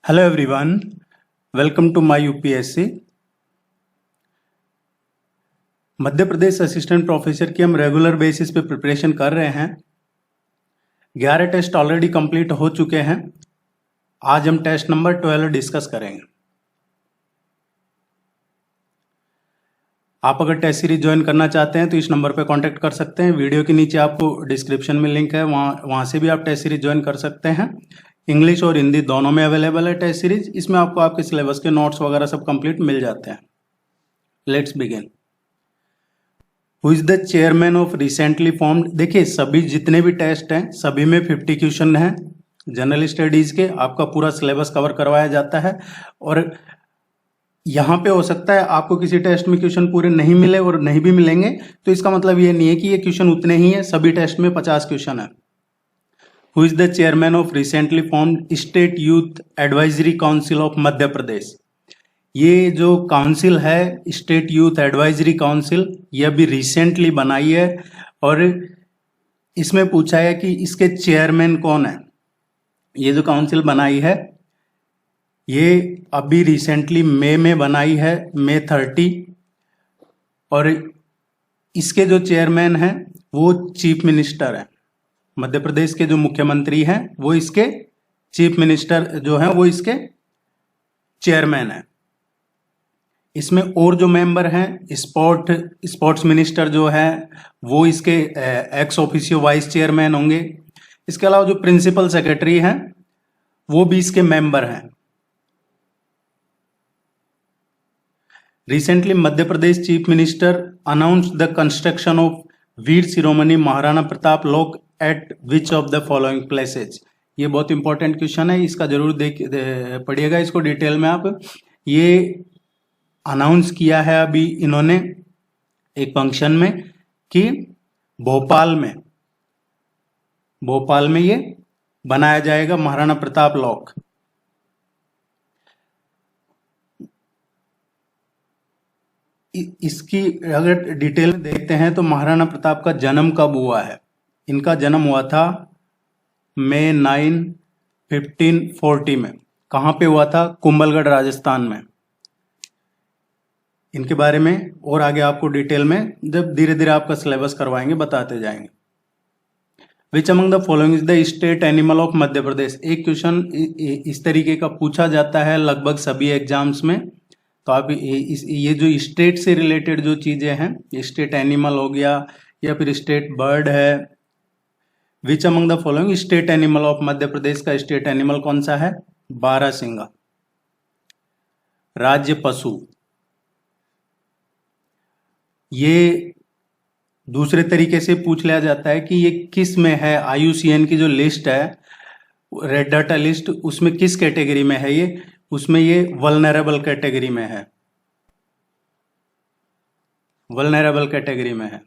Hello everyone, welcome to my UPSC. Madhya Pradesh assistant professor की हम regular basis पे preparation कर रहे हैं। 11 टेस्ट ऑलरेडी कंप्लीट हो चुके हैं। आज हम टेस्ट नंबर 12 डिस्कस करेंगे। आप अगर टेस्ट सीरीज ज्वाइन करना चाहते हैं तो इस नंबर पे कांटेक्ट कर सकते हैं। वीडियो के नीचे आपको डिस्क्रिप्शन में लिंक है, वहाँ से भी आप टेस्ट सीरीज ज्वाइन कर सकते हैं। इंग्लिश और हिंदी दोनों में अवेलेबल है टेस्ट सीरीज। इसमें आपको आपके सिलेबस के नोट्स वगैरह सब कंप्लीट मिल जाते हैं। Let's begin. Who is the chairman of recently formed. देखिए, सभी जितने भी टेस्ट हैं सभी में 50 क्वेश्चन हैं जनरल स्टडीज के। आपका पूरा सिलेबस कवर करवाया जाता है और यहाँ पे हो सकता है आपको किसी टेस्ट में क्वेश्चन पूरे नहीं मिले और नहीं भी मिलेंगे, तो इसका मतलब ये नहीं है कि ये क्वेश्चन उतने ही है। सभी टेस्ट में 50 क्वेश्चन है। Who is the chairman of recently formed state youth advisory council of Madhya Pradesh. ये जो काउंसिल है स्टेट यूथ एडवाइजरी काउंसिल, ये अभी रिसेंटली बनाई है और इसमें पूछा है कि इसके चेयरमैन कौन है। ये जो काउंसिल बनाई है ये अभी रिसेंटली मई में बनाई है, मई 30, और इसके जो चेयरमैन हैं वो चीफ मिनिस्टर है। मध्य प्रदेश के जो मुख्यमंत्री हैं वो इसके चीफ मिनिस्टर जो हैं वो इसके चेयरमैन है। इसमें और जो मेंबर हैं स्पोर्ट्स मिनिस्टर जो है वो इसके एक्स ऑफिशियो वाइस चेयरमैन होंगे। इसके अलावा जो प्रिंसिपल सेक्रेटरी हैं वो भी इसके मेंबर हैं। Recently Madhya Pradesh chief minister announced the construction of Veer Shiromani Maharana Pratap lock eight which of the following places. ये बहुत इंपॉर्टेंट क्वेश्चन है, इसका जरूर पढ़िएगा इसको डिटेल में आप। ये अनाउंस किया है अभी इन्होंने एक फंक्शन में कि भोपाल में ये बनाया जाएगा महाराणा प्रताप लॉक। इसकी अगर डिटेल में देखते हैं तो महाराणा प्रताप का जन्म कब हुआ है। इनका जन्म हुआ था मई 9, 1540 में। कहाँ पे हुआ था? कुंभलगढ़, राजस्थान में। इनके बारे में और आगे आपको डिटेल में जब धीरे धीरे आपका सिलेबस करवाएंगे बताते जाएंगे। Which among the following is the state animal of Madhya Pradesh. एक क्वेश्चन इस तरीके का पूछा जाता है लगभग सभी एग्जाम्स में। तो आप ये जो स्टेट से रिलेटेड जो चीजें हैं, स्टेट एनिमल हो गया या फिर स्टेट बर्ड है। Which among the following state animal of Madhya Pradesh का स्टेट एनिमल कौन सा है? बारहसिंगा। राज्य पशु, ये दूसरे तरीके से पूछ लिया जाता है कि ये किस में है। IUCN की जो लिस्ट है, रेड डाटा लिस्ट, उसमें किस कैटेगरी में है ये? उसमें ये वल्नरेबल कैटेगरी में है। वल्नरेबल कैटेगरी में है।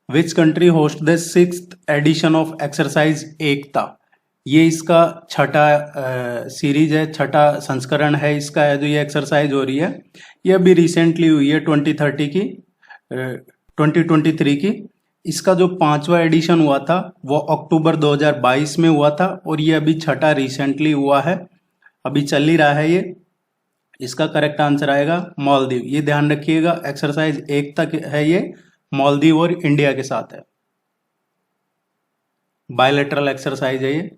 Which country host the 6th edition of exercise Ekta. ये इसका छठा सीरीज है, छठा संस्करण है इसका है जो ये एक्सरसाइज हो रही है। ये अभी रिसेंटली हुई है 2023 की। इसका जो 5वां एडिशन हुआ था वो अक्टूबर 2022 में हुआ था और ये अभी छठा रिसेंटली हुआ है, अभी चल ही रहा है ये। इसका करेक्ट आंसर आएगा मालदीव। ये ध्यान रखिएगा, एक्सरसाइज एकता है ये मालदीव और इंडिया के साथ है। बायलैटरल एक्सरसाइज है ये।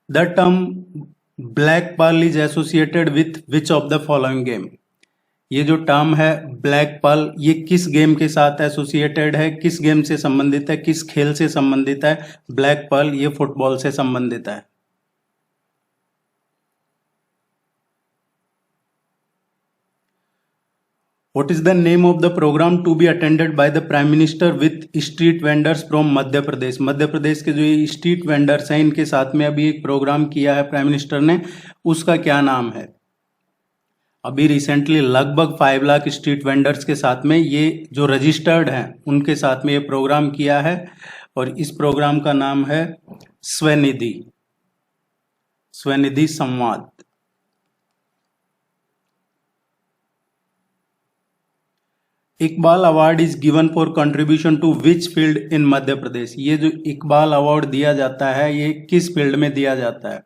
The term black pearl is associated with which of the following game. ये जो टर्म है ब्लैक पर्ल, ये किस गेम के साथ एसोसिएटेड है, किस गेम से संबंधित है, किस खेल से संबंधित है? ब्लैक पर्ल ये फुटबॉल से संबंधित है। What is the name of the program to be attended by the Prime Minister with street vendors from Madhya Pradesh. मध्य प्रदेश के जो ये स्ट्रीट वेंडर्स हैं इनके साथ में अभी एक प्रोग्राम किया है प्राइम मिनिस्टर ने, उसका क्या नाम है? अभी रिसेंटली लगभग 5 लाख स्ट्रीट वेंडर्स के साथ में ये जो रजिस्टर्ड हैं उनके साथ में ये प्रोग्राम किया है और इस प्रोग्राम का नाम है Swanidhi Samvad. Iqbal award is given for contribution to which field in Madhya Pradesh. ये जो इकबाल अवार्ड दिया जाता है ये किस फील्ड में दिया जाता है?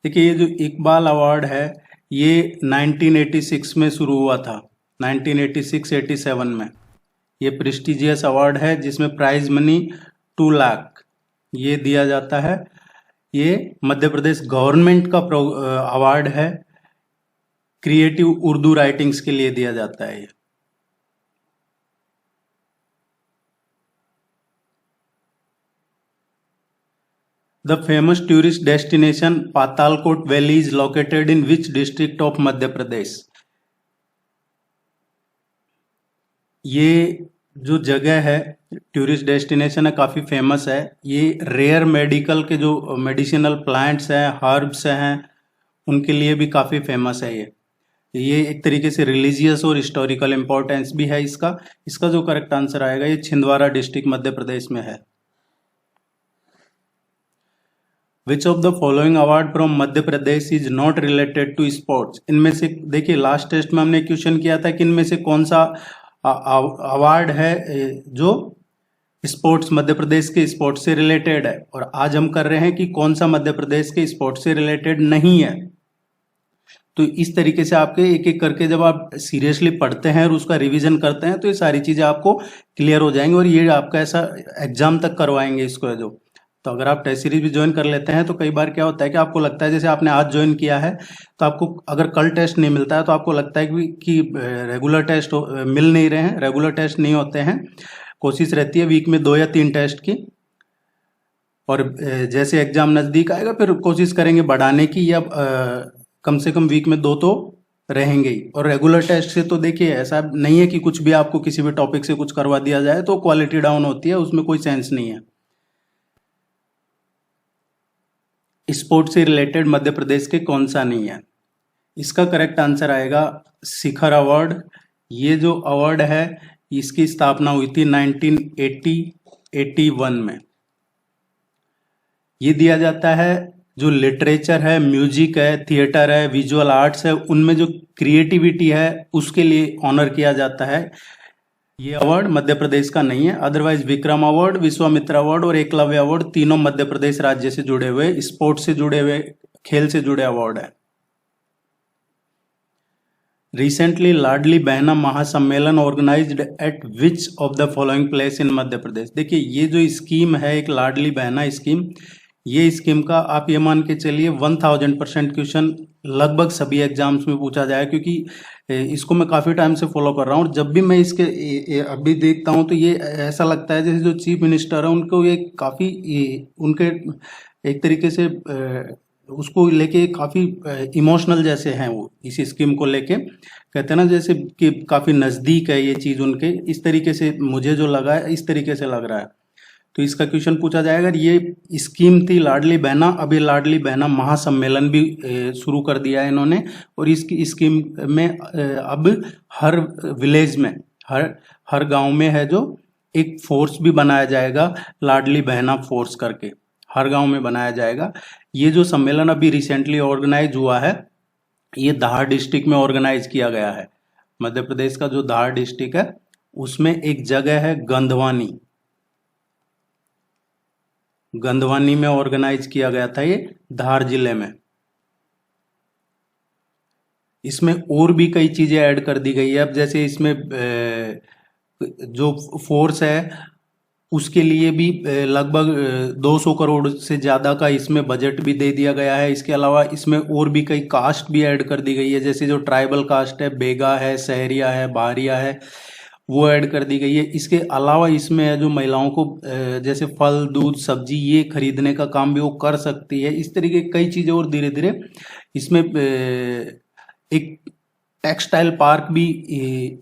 देखिए ये जो इकबाल अवार्ड है ये 1986 में शुरू हुआ था, 1986-87 में। ये प्रेस्टिजियस अवार्ड है जिसमें प्राइज मनी 2 लाख ये दिया जाता है। ये मध्य प्रदेश गवर्नमेंट का अवार्ड है, क्रिएटिव उर्दू राइटिंग्स के लिए दिया जाता है ये। The famous tourist destination Patalkot valley is located in which district of मध्य प्रदेश? ये जो जगह है टूरिस्ट डेस्टिनेशन है, काफ़ी फेमस है। ये रेयर मेडिकल के जो मेडिसिनल प्लांट्स हैं, हर्ब्स हैं, उनके लिए भी काफ़ी फेमस है ये एक तरीके से रिलीजियस और हिस्टोरिकल इम्पोर्टेंस भी है इसका। इसका जो करेक्ट आंसर आएगा ये छिंदवाड़ा डिस्ट्रिक्ट मध्य प्रदेश में है। Which of the following award from Madhya Pradesh is not related to sports? इनमें से देखिए लास्ट टेस्ट में हमने क्वेश्चन किया था कि इनमें से कौन सा अवार्ड है जो स्पोर्ट्स मध्य प्रदेश के स्पोर्ट्स से रिलेटेड है, और आज हम कर रहे हैं कि कौन सा मध्य प्रदेश के स्पोर्ट्स से रिलेटेड नहीं है। तो इस तरीके से आपके एक एक करके जब आप सीरियसली पढ़ते हैं और उसका रिवीजन करते हैं तो ये सारी चीजें आपको क्लियर हो जाएंगी, और ये आपका ऐसा एग्जाम तक करवाएंगे इसको। जो तो अगर आप टेस्ट सीरीज भी ज्वाइन कर लेते हैं तो कई बार क्या होता है कि आपको लगता है जैसे आपने आज ज्वाइन किया है तो आपको अगर कल टेस्ट नहीं मिलता है तो आपको लगता है कि रेगुलर टेस्ट मिल नहीं रहे हैं, रेगुलर टेस्ट नहीं होते हैं। कोशिश रहती है वीक में 2 या 3 टेस्ट की, और जैसे एग्जाम नज़दीक आएगा फिर कोशिश करेंगे बढ़ाने की, या कम से कम वीक में 2 तो रहेंगे ही। और रेगुलर टेस्ट से तो देखिए ऐसा नहीं है कि कुछ भी आपको किसी भी टॉपिक से कुछ करवा दिया जाए तो क्वालिटी डाउन होती है, उसमें कोई सेंस नहीं है। स्पोर्ट्स से रिलेटेड मध्य प्रदेश के कौन सा नहीं है? इसका करेक्ट आंसर आएगा शिखर अवार्ड। ये जो अवार्ड है इसकी स्थापना हुई थी 1981 में। ये दिया जाता है जो लिटरेचर है, म्यूजिक है, थिएटर है, विजुअल आर्ट्स है, उनमें जो क्रिएटिविटी है उसके लिए ऑनर किया जाता है। ये अवार्ड मध्य प्रदेश का नहीं है। Otherwise Vikram award, Vishwamitra award और एकलव्य अवार्ड तीनों मध्य प्रदेश राज्य से जुड़े हुए, स्पोर्ट्स से जुड़े हुए, खेल से जुड़े अवार्ड है। Recently Ladli Behna Mahasammelan organised at which of the following place in Madhya Pradesh? देखिए ये जो स्कीम है एक लाडली बहना स्कीम, ये स्कीम का आप ये मान के चलिए 1000% क्वेश्चन लगभग सभी एग्जाम्स में पूछा जाए, क्योंकि इसको मैं काफ़ी टाइम से फॉलो कर रहा हूँ। जब भी मैं इसके अभी देखता हूँ तो ये ऐसा लगता है जैसे जो चीफ मिनिस्टर है उनको ये काफ़ी उनके एक तरीके से उसको लेके काफ़ी इमोशनल जैसे हैं वो इस स्कीम को लेके, कहते हैं ना जैसे कि काफ़ी नज़दीक है ये चीज़ उनके। इस तरीके से मुझे जो लगा है इस तरीके से लग रहा है। तो इसका क्वेश्चन पूछा जाएगा। ये स्कीम थी लाडली बहना, अभी लाडली बहना महासम्मेलन भी शुरू कर दिया है इन्होंने, और इसकी स्कीम में अब हर विलेज में, हर गांव में है जो एक फोर्स भी बनाया जाएगा, लाडली बहना फोर्स करके हर गांव में बनाया जाएगा। ये जो सम्मेलन अभी रिसेंटली ऑर्गेनाइज हुआ है ये धार डिस्ट्रिक्ट में ऑर्गेनाइज किया गया है। मध्य प्रदेश का जो धार डिस्ट्रिक्ट है उसमें एक जगह है गंधवानी, गंधवानी में ऑर्गेनाइज किया गया था ये धार जिले में। इसमें और भी कई चीजें ऐड कर दी गई है। अब जैसे इसमें जो फोर्स है उसके लिए भी लगभग 200 करोड़ से ज़्यादा का इसमें बजट भी दे दिया गया है। इसके अलावा इसमें और भी कई कास्ट भी ऐड कर दी गई है, जैसे जो ट्राइबल कास्ट है, बेगा है, सहरिया है, बारिया है, वो ऐड कर दी गई है। इसके अलावा इसमें है जो महिलाओं को जैसे फल, दूध, सब्जी ये खरीदने का काम भी वो कर सकती है। इस तरीके कई चीज़ें और धीरे धीरे इसमें एक टेक्सटाइल पार्क भी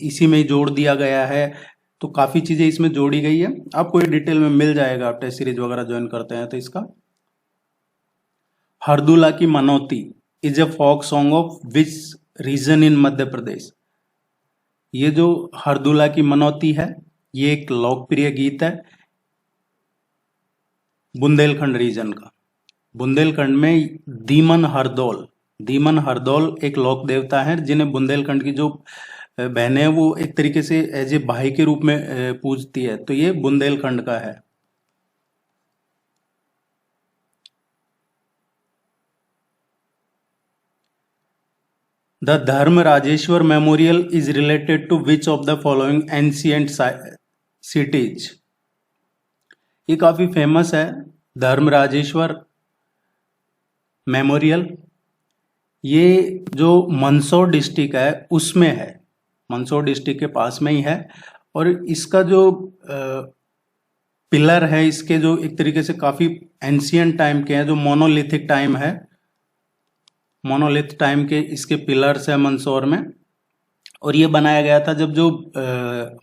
इसी में जोड़ दिया गया है। तो काफ़ी चीज़ें इसमें जोड़ी गई है, आपको ये डिटेल में मिल जाएगा आप टेस्ट सीरीज वगैरह ज्वाइन करते हैं तो। इसका हरदुला की मनौती is a folk song of which region in Madhya Pradesh? ये जो हरदुला की मनौती है ये एक लोकप्रिय गीत है बुंदेलखंड रीजन का। बुंदेलखंड में दीमन हरदौल एक लोक देवता है जिन्हें बुंदेलखंड की जो बहनें वो एक तरीके से एज ए भाई के रूप में पूजती है, तो ये बुंदेलखंड का है। The Dharmrajeshwar memorial is related to which of the following ancient cities? ये काफी फेमस है, धर्मराजेश्वर मेमोरियल। ये जो मंदसौर डिस्ट्रिक्ट है उसमें है, मंदसौर डिस्ट्रिक्ट के पास में ही है। और इसका जो पिलर है, इसके जो एक तरीके से काफी एंशियंट टाइम के हैं, जो मोनोलिथिक टाइम है, मोनोलिथ टाइम के इसके पिलर्स है मंदसौर में। और ये बनाया गया था जब जो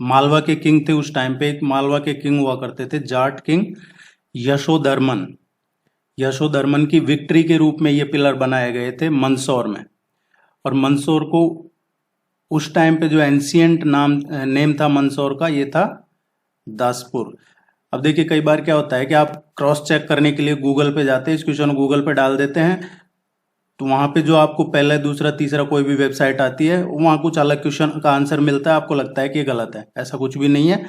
मालवा के किंग थे उस टाइम पे, एक मालवा के किंग हुआ करते थे, जाट किंग यशोधर्मन। यशोधर्मन की विक्ट्री के रूप में ये पिलर बनाए गए थे मंदसौर में। और मंदसौर को उस टाइम पे जो एंशियंट नेम था मंदसौर का, ये था दासपुर। अब देखिए कई बार क्या होता है कि आप क्रॉस चेक करने के लिए गूगल पे जाते हैं, इस क्वेश्चन गूगल पे डाल देते हैं, तो वहां पे जो आपको पहला दूसरा तीसरा कोई भी वेबसाइट आती है, वहां कुछ अलग क्वेश्चन का आंसर मिलता है, आपको लगता है कि ये गलत है। ऐसा कुछ भी नहीं है।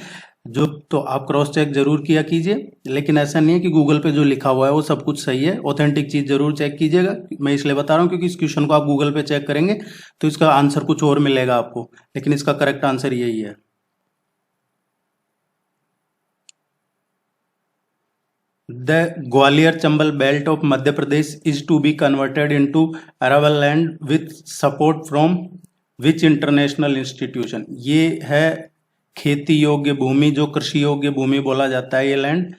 जो तो आप क्रॉस चेक जरूर किया कीजिए, लेकिन ऐसा नहीं है कि गूगल पे जो लिखा हुआ है वो सब कुछ सही है। ऑथेंटिक चीज जरूर चेक कीजिएगा। मैं इसलिए बता रहा हूँ क्योंकि इस क्वेश्चन को आप गूगल पे चेक करेंगे तो इसका आंसर कुछ और मिलेगा आपको, लेकिन इसका करेक्ट आंसर यही है। The Gwalior Chambal belt of Madhya Pradesh is to be converted into arable land with support from which international institution? ये है खेती योग्य भूमि, जो कृषि योग्य भूमि बोला जाता है। ये लैंड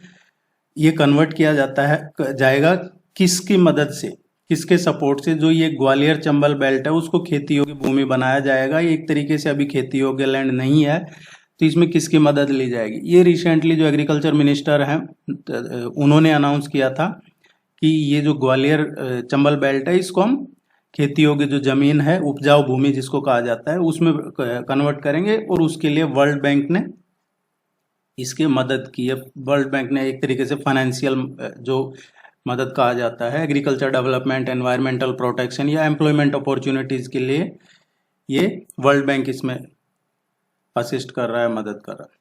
ये कन्वर्ट किया जाता है जाएगा किसकी मदद से, किसके सपोर्ट से? जो ये ग्वालियर चंबल बेल्ट है उसको खेती योग्य भूमि बनाया जाएगा। ये एक तरीके से अभी खेती योग्य लैंड नहीं है, तो इसमें किसकी मदद ली जाएगी? ये रिसेंटली जो एग्रीकल्चर मिनिस्टर हैं उन्होंने अनाउंस किया था कि ये जो ग्वालियर चंबल बेल्ट है इसको हम खेती योग्य जो जमीन है, उपजाऊ भूमि जिसको कहा जाता है, उसमें कन्वर्ट करेंगे। और उसके लिए वर्ल्ड बैंक ने इसके मदद की है। वर्ल्ड बैंक ने एक तरीके से फाइनेंशियल जो मदद कहा जाता है, एग्रीकल्चर डेवलपमेंट, एनवायरमेंटल प्रोटेक्शन या एम्प्लॉयमेंट अपॉर्चुनिटीज के लिए ये वर्ल्ड बैंक इसमें असिस्ट कर रहा है, मदद कर रहा है।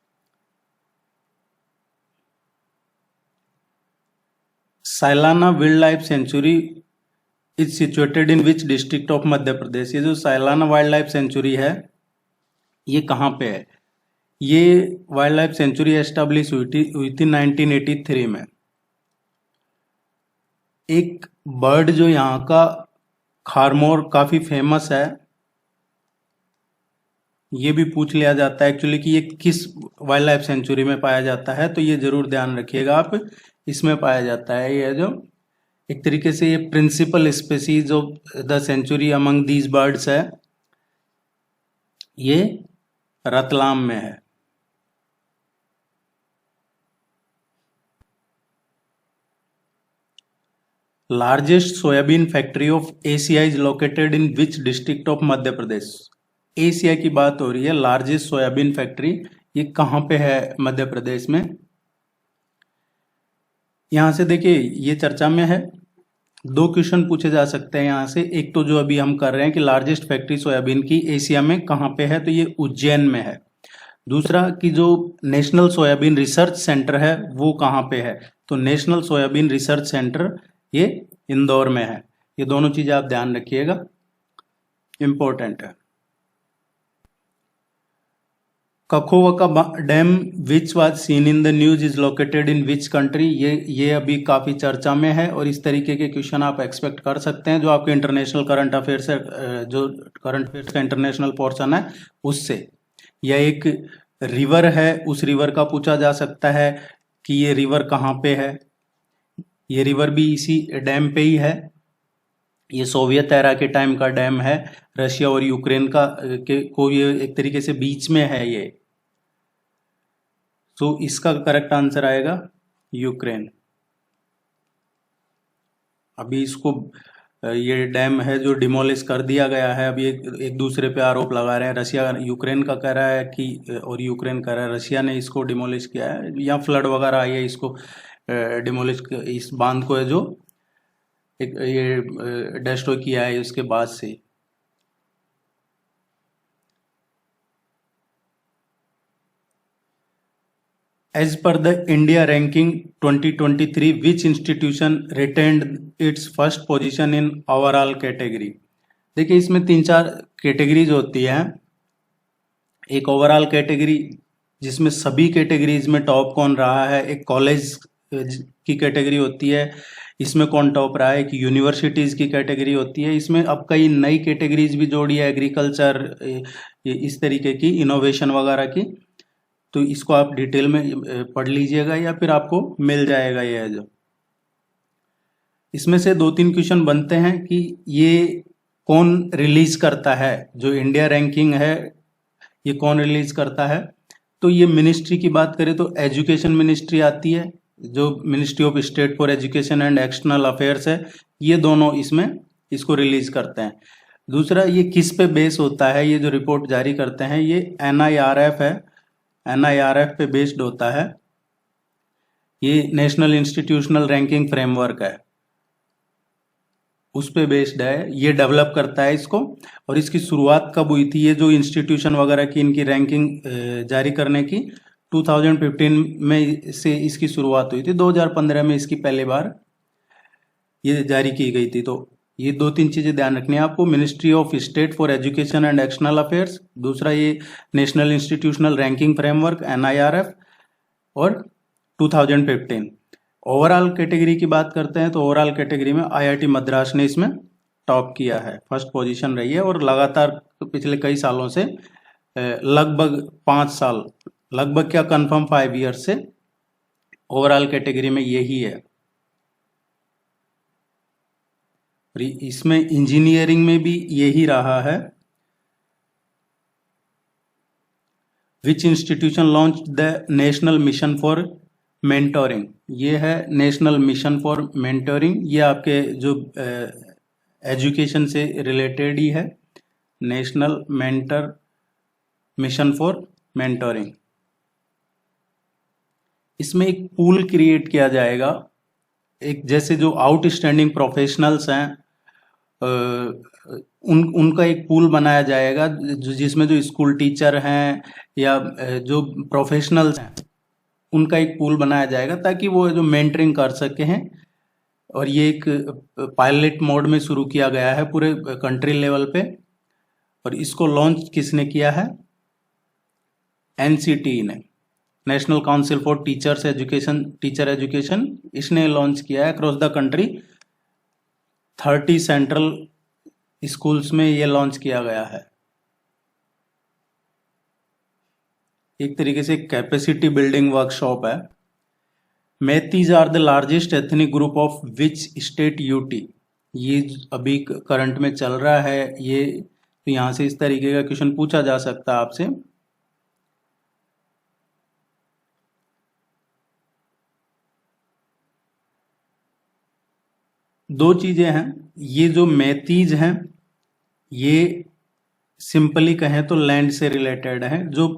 Sailana wildlife sanctuary is situated in which district of Madhya Pradesh? ये जो सैलाना वाइल्ड लाइफ सेंचुरी है ये कहाँ पे है? ये वाइल्ड लाइफ सेंचुरी एस्टेब्लिश हुई थी 1983 में। एक बर्ड जो यहाँ का खारमोर काफी फेमस है, ये भी पूछ लिया जाता है एक्चुअली कि ये किस वाइल्ड लाइफ सेंचुरी में पाया जाता है, तो ये जरूर ध्यान रखिएगा आप, इसमें पाया जाता है। ये जो एक तरीके से ये principal species of the century among these birds है, ये रतलाम में है। Largest soybean factory of Asia is located in which district of Madhya Pradesh? Asia की बात हो रही है, लार्जेस्ट सोयाबीन फैक्ट्री ये कहां पे है मध्य प्रदेश में? यहां से देखिए ये चर्चा में है, दो क्वेश्चन पूछे जा सकते हैं यहां से। एक तो जो अभी हम कर रहे हैं कि लार्जेस्ट फैक्ट्री सोयाबीन की एशिया में कहां पे है, तो ये उज्जैन में है। दूसरा कि जो नेशनल सोयाबीन रिसर्च सेंटर है वो कहां पे है, तो नेशनल सोयाबीन रिसर्च सेंटर ये इंदौर में है। ये दोनों चीजें आप ध्यान रखिएगा, इंपॉर्टेंट है। कखोवका dam which was seen in the news is located in which country? ये अभी काफी चर्चा में है और इस तरीके के क्वेश्चन आप एक्सपेक्ट कर सकते हैं जो आपके इंटरनेशनल करंट अफेयर्स है, जो करंट अफेयर्स का इंटरनेशनल पोर्शन है उससे। यह एक रिवर है, उस रिवर का पूछा जा सकता है कि ये रिवर कहाँ पे है। ये रिवर भी इसी डैम पे ही है। ये सोवियत एरा के टाइम का डैम है, रशिया और यूक्रेन का को ये एक तरीके से बीच में है ये। तो इसका करेक्ट आंसर आएगा यूक्रेन। अभी इसको ये डैम है जो डिमोलिश कर दिया गया है। अभी एक दूसरे पे आरोप लगा रहे हैं, रशिया यूक्रेन का कह रहा है कि, और यूक्रेन कह रहा है रशिया ने इसको डिमोलिश किया है, या फ्लड वगैरह आई है इसको डिमोलिश, इस बांध को है जो एक ये डिस्ट्रॉय किया है उसके बाद से। As per the India ranking 2023, which institution retained its first position in overall category? देखिए इसमें 3-4 कैटेगरीज होती हैं। एक ओवरऑल कैटेगरी जिसमें सभी कैटेगरीज में टॉप कौन रहा है, एक कॉलेज की कैटेगरी होती है, इसमें कौन टॉप रहा है, एक यूनिवर्सिटीज़ की कैटेगरी होती है। इसमें अब कई नई कैटेगरीज भी जोड़ी है, एग्रीकल्चर, इस तरीके की, इनोवेशन वगैरह की। तो इसको आप डिटेल में पढ़ लीजिएगा या फिर आपको मिल जाएगा ये जो। इसमें से 2-3 क्वेश्चन बनते हैं कि ये कौन रिलीज करता है, जो इंडिया रैंकिंग है ये कौन रिलीज करता है। तो ये मिनिस्ट्री की बात करें तो एजुकेशन मिनिस्ट्री आती है, जो ministry of state for education and external affairs है, ये दोनों इसमें इसको रिलीज करते हैं। दूसरा, ये किस पे बेस होता है, ये जो रिपोर्ट जारी करते हैं ये NIRF है, NIRF पे बेस्ड होता है। ये नेशनल इंस्टीट्यूशनल रैंकिंग फ्रेमवर्क है, उस पे बेस्ड है, ये डेवलप करता है इसको। और इसकी शुरुआत कब हुई थी, ये जो इंस्टीट्यूशन वगैरह की इनकी रैंकिंग जारी करने की 2015 में से इसकी शुरुआत हुई थी। 2015 में इसकी पहली बार ये जारी की गई थी। तो ये 2-3 चीज़ें ध्यान रखनी है आपको, ministry of state for education and external affairs, दूसरा ये national institutional ranking framework NIRF, और 2015। ओवरऑल कैटेगरी की बात करते हैं तो ओवरऑल कैटेगरी में IIT मद्रास ने इसमें टॉप किया है, फर्स्ट पोजीशन रही है। और लगातार पिछले कई सालों से, लगभग 5 साल, लगभग क्या कंफर्म 5 ईयर्स से ओवरऑल कैटेगरी में यही है। इसमें इंजीनियरिंग में भी यही रहा है। विच institution launch the national mission for mentoring, ये है नेशनल मिशन फॉर मेंटोरिंग, ये आपके जो एजुकेशन से रिलेटेड ही है, national mentor mission for mentoring. इसमें एक पूल क्रिएट किया जाएगा, एक जैसे जो आउटस्टैंडिंग प्रोफेशनल्स हैं उनका एक पूल बनाया जाएगा, जिसमें जो स्कूल टीचर हैं या जो प्रोफेशनल्स हैं उनका एक पूल बनाया जाएगा, ताकि वो जो मेंटरिंग कर सके हैं। और ये एक पायलट मोड में शुरू किया गया है पूरे कंट्री लेवल पे। और इसको लॉन्च किसने किया है, NCTE ने, national council for teachers education, teacher education, इसने लॉन्च किया है across the country. 30 central schools में ये लॉन्च किया गया है। एक तरीके से कैपेसिटी बिल्डिंग वर्कशॉप है। Meiteis are the largest ethnic group of which state UT, ये अभी करंट में चल रहा है ये। तो यहाँ से इस तरीके का क्वेश्चन पूछा जा सकता है आपसे। दो चीजें हैं, ये जो मैतीज हैं ये सिंपली कहें तो लैंड से रिलेटेड है, जो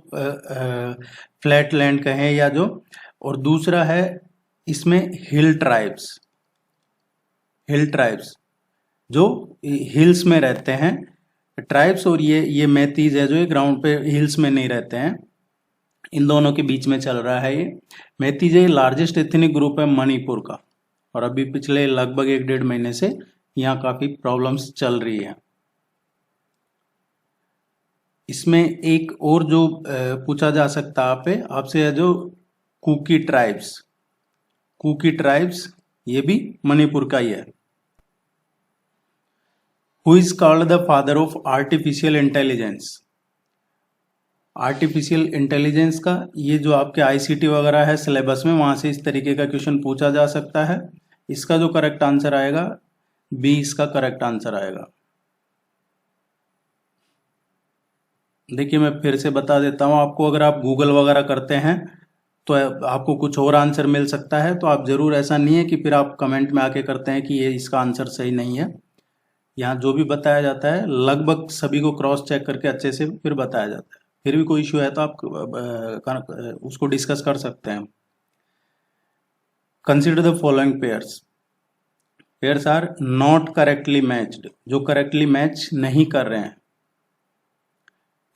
फ्लैट लैंड कहें या जो, और दूसरा है इसमें हिल ट्राइब्स जो हिल्स में रहते हैं ट्राइब्स, और ये मैतीज है जो ये ग्राउंड पे हिल्स में नहीं रहते हैं। इन दोनों के बीच में चल रहा है ये। मैतीज ये लार्जेस्ट एथनिक ग्रुप है मणिपुर का, और अभी पिछले लगभग 1-1.5 महीने से यहाँ काफी प्रॉब्लम्स चल रही है। इसमें एक और जो पूछा जा सकता है आपसे है जो कुकी ट्राइब्स, ये भी मणिपुर का ही है। Who is called the father of artificial intelligence, artificial intelligence का ये जो आपके ICT वगैरह है सिलेबस में, वहां से इस तरीके का क्वेश्चन पूछा जा सकता है। इसका जो करेक्ट आंसर आएगा B, इसका करेक्ट आंसर आएगा। देखिए मैं फिर से बता देता हूँ आपको, अगर आप गूगल वगैरह करते हैं तो आपको कुछ और आंसर मिल सकता है, तो आप जरूर, ऐसा नहीं है कि फिर आप कमेंट में आके करते हैं कि ये इसका आंसर सही नहीं है। यहाँ जो भी बताया जाता है लगभग सभी को क्रॉस चेक करके अच्छे से फिर बताया जाता है। फिर भी कोई इशू है तो आप उसको डिस्कस कर सकते हैं। Consider the following pairs are not correctly matched, जो करेक्टली मैच नहीं कर रहे हैं।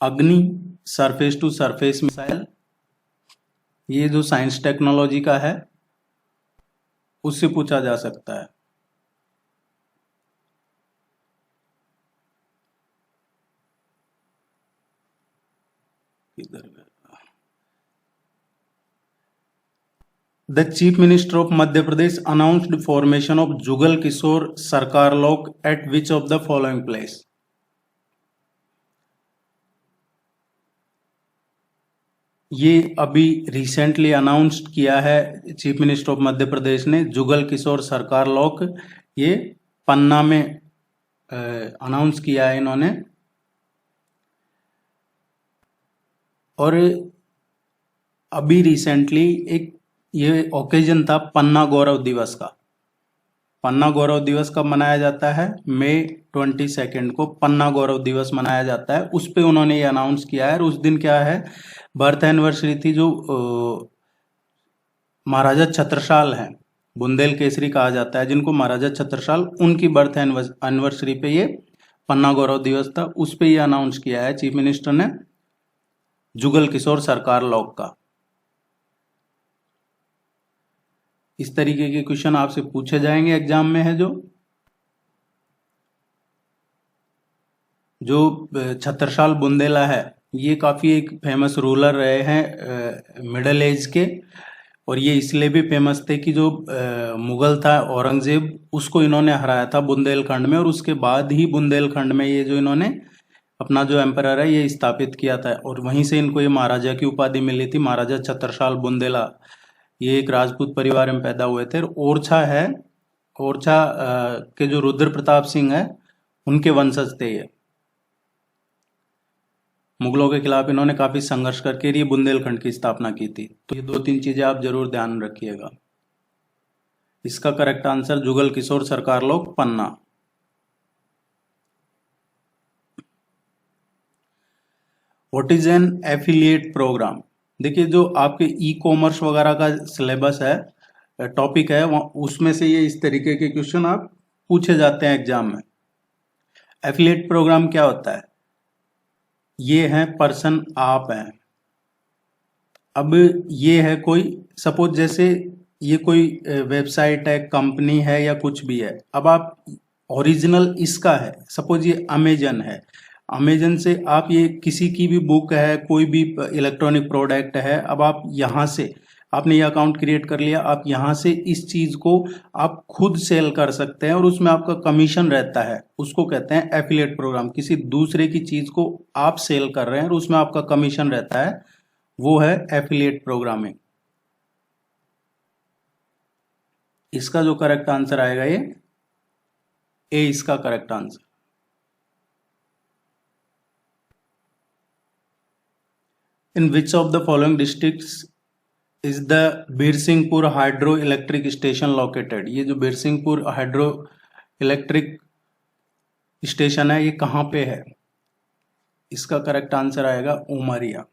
अग्नि, सरफेस टू सरफेस मिसाइल, ये जो साइंस टेक्नोलॉजी का है उससे पूछा जा सकता है। इधर The Chief Minister of Madhya Pradesh announced formation of Jugal Kishore Sarkar Lok at which of the following place? ये अभी रिसेंटली अनाउंस्ड किया है चीफ मिनिस्टर ऑफ मध्य प्रदेश ने, जुगल किशोर सरकार लॉक, ये पन्ना में अनाउंस किया है इन्होंने। और अभी रिसेंटली एक ये ओकेजन था पन्ना गौरव दिवस का। पन्ना गौरव दिवस कब मनाया जाता है? मई 22 को पन्ना गौरव दिवस मनाया जाता है। उस पे उन्होंने ये अनाउंस किया है। और उस दिन क्या है, बर्थ एनिवर्सरी थी जो महाराजा छत्रसाल हैं, बुंदेल केसरी कहा जाता है जिनको, महाराजा छत्रसाल, उनकी बर्थ एनिवर्सरी पे ये पन्ना गौरव दिवस था। उस पे ये अनाउंस किया है चीफ मिनिस्टर ने जुगल किशोर सरकार लॉक का। इस तरीके के क्वेश्चन आपसे पूछे जाएंगे एग्जाम में। है जो छत्रसाल बुंदेला है, ये काफी एक फेमस रूलर रहे हैं मिडिल एज के। और ये इसलिए भी फेमस थे कि जो मुगल था औरंगजेब, उसको इन्होंने हराया था बुंदेलखंड में। और उसके बाद ही बुंदेलखंड में ये जो इन्होंने अपना जो एम्परर है ये स्थापित किया था। और वहीं से इनको ये महाराजा की उपाधि मिली थी, महाराजा छत्रसाल बुंदेला। ये एक राजपूत परिवार में पैदा हुए थे। ओरछा है, ओरछा के जो रुद्र प्रताप सिंह है उनके वंशज थे ये। मुगलों के खिलाफ इन्होंने काफी संघर्ष करके ये बुंदेलखंड की स्थापना की थी। तो ये 2-3 चीजें आप जरूर ध्यान रखिएगा। इसका करेक्ट आंसर जुगल किशोर सरकार लोक Panna. What is an affiliate program? देखिए जो आपके ई कॉमर्स वगैरह का सिलेबस है, टॉपिक है, उसमें से ये इस तरीके के क्वेश्चन आप पूछे जाते हैं एग्जाम में। एफिलिएट प्रोग्राम क्या होता है? ये है पर्सन, आप हैं। अब ये है कोई, सपोज जैसे ये कोई वेबसाइट है, कंपनी है या कुछ भी है। अब आप ओरिजिनल इसका है, सपोज ये अमेजन है, अमेजन से आप ये किसी की भी बुक है, कोई भी इलेक्ट्रॉनिक प्रोडक्ट है, अब आप यहाँ से आपने ये अकाउंट क्रिएट कर लिया, आप यहाँ से इस चीज को आप खुद सेल कर सकते हैं और उसमें आपका कमीशन रहता है। उसको कहते हैं एफिलिएट प्रोग्राम। किसी दूसरे की चीज को आप सेल कर रहे हैं और उसमें आपका कमीशन रहता है, वो है एफिलिएट प्रोग्रामिंग। इसका जो करेक्ट आंसर आएगा ये ए, इसका correct answer. In which of the following districts is the Birsinghpur hydro electric station located? ये जो बीरसिंहपुर हाइड्रो इलेक्ट्रिक स्टेशन है ये कहाँ पे है? इसका करेक्ट आंसर आएगा Umaria.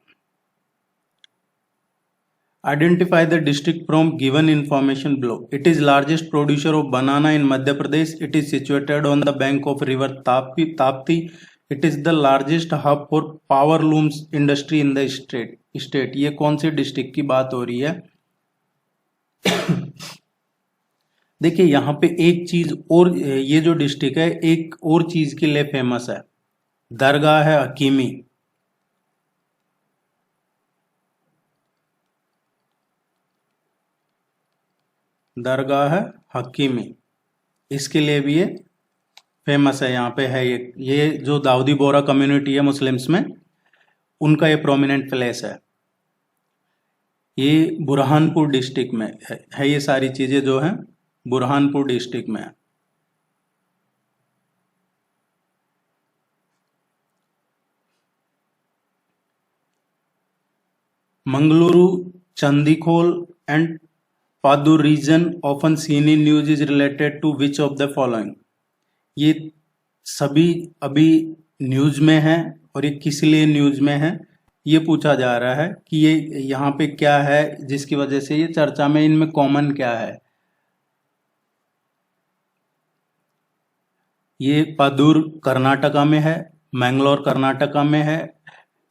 Identify the district from given information below. It is largest producer of banana in Madhya Pradesh. It is situated on the bank of river Tapti. It is the largest hub for power looms industry in the state. ये कौन से district की बात हो रही है? देखिए यहाँ पे एक चीज और, ये जो डिस्ट्रिक्ट है एक और चीज के लिए फेमस है, दरगाह है हकीमी। दरगाह है हकीमी, इसके लिए भी ये फेमस है। यहाँ पे है ये जो दाऊदी बोरा कम्युनिटी है मुस्लिम्स में, उनका ये प्रोमिनेंट प्लेस है। ये बुरहानपुर डिस्ट्रिक्ट में है। ये सारी चीजें जो हैं बुरहानपुर डिस्ट्रिक्ट में है। Mangaluru, Chandikhol and Padur region often seen in news is related to which of the following? ये सभी अभी न्यूज में है और ये किस लिए न्यूज में है ये पूछा जा रहा है कि ये यहाँ पे क्या है जिसकी वजह से ये चर्चा में, इनमें कॉमन क्या है। ये पादुर कर्नाटका में है, मैंगलोर कर्नाटका में है,